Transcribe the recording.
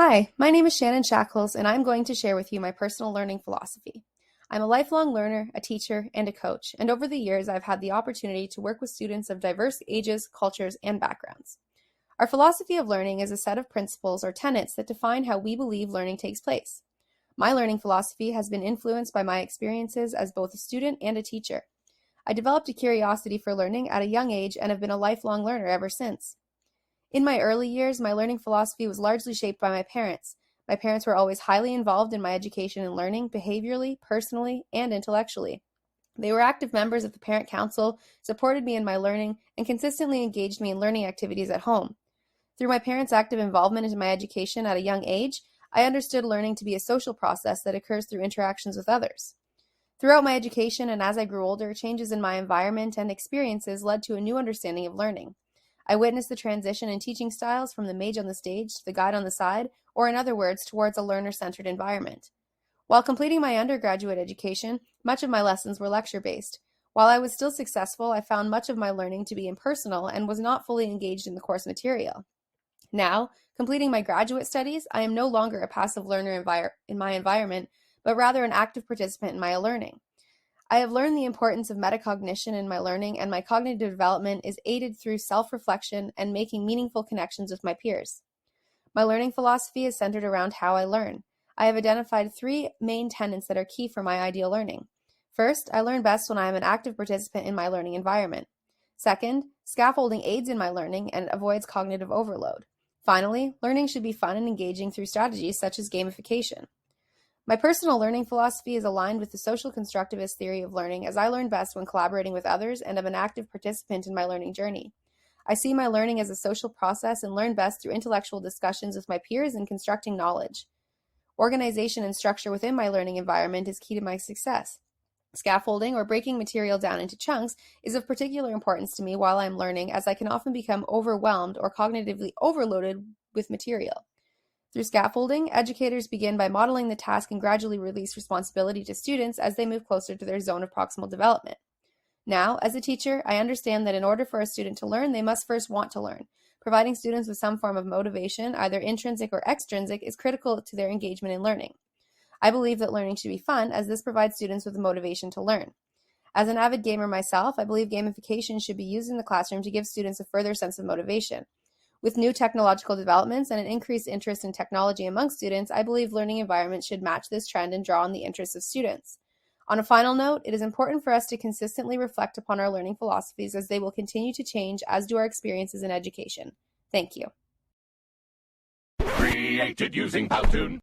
Hi, my name is Shannon Shackles, and I'm going to share with you my personal learning philosophy. I'm a lifelong learner, a teacher, and a coach, and over the years I've had the opportunity to work with students of diverse ages, cultures, and backgrounds. Our philosophy of learning is a set of principles or tenets that define how we believe learning takes place. My learning philosophy has been influenced by my experiences as both a student and a teacher. I developed a curiosity for learning at a young age and have been a lifelong learner ever since. In my early years, my learning philosophy was largely shaped by my parents. My parents were always highly involved in my education and learning, behaviorally, personally, and intellectually. They were active members of the parent council, supported me in my learning, and consistently engaged me in learning activities at home. Through my parents' active involvement in my education at a young age, I understood learning to be a social process that occurs through interactions with others. Throughout my education and as I grew older, changes in my environment and experiences led to a new understanding of learning. I witnessed the transition in teaching styles from the mage on the stage to the guide on the side, or in other words, towards a learner-centered environment. While completing my undergraduate education, much of my lessons were lecture-based. While I was still successful, I found much of my learning to be impersonal and was not fully engaged in the course material. Now, completing my graduate studies, I am no longer a passive learner in my environment, but rather an active participant in my learning. I have learned the importance of metacognition in my learning, and my cognitive development is aided through self-reflection and making meaningful connections with my peers. My learning philosophy is centered around how I learn. I have identified three main tenets that are key for my ideal learning. First, I learn best when I am an active participant in my learning environment. Second, scaffolding aids in my learning and avoids cognitive overload. Finally, learning should be fun and engaging through strategies such as gamification. My personal learning philosophy is aligned with the social constructivist theory of learning, as I learn best when collaborating with others and am an active participant in my learning journey. I see my learning as a social process and learn best through intellectual discussions with my peers and constructing knowledge. Organization and structure within my learning environment is key to my success. Scaffolding, or breaking material down into chunks, is of particular importance to me while I'm learning, as I can often become overwhelmed or cognitively overloaded with material. Through scaffolding, educators begin by modeling the task and gradually release responsibility to students as they move closer to their zone of proximal development. Now, as a teacher, I understand that in order for a student to learn, they must first want to learn. Providing students with some form of motivation, either intrinsic or extrinsic, is critical to their engagement in learning. I believe that learning should be fun, as this provides students with the motivation to learn. As an avid gamer myself, I believe gamification should be used in the classroom to give students a further sense of motivation. With new technological developments and an increased interest in technology among students, I believe learning environments should match this trend and draw on the interests of students. On a final note, it is important for us to consistently reflect upon our learning philosophies, as they will continue to change, as do our experiences in education. Thank you. Created using Powtoon.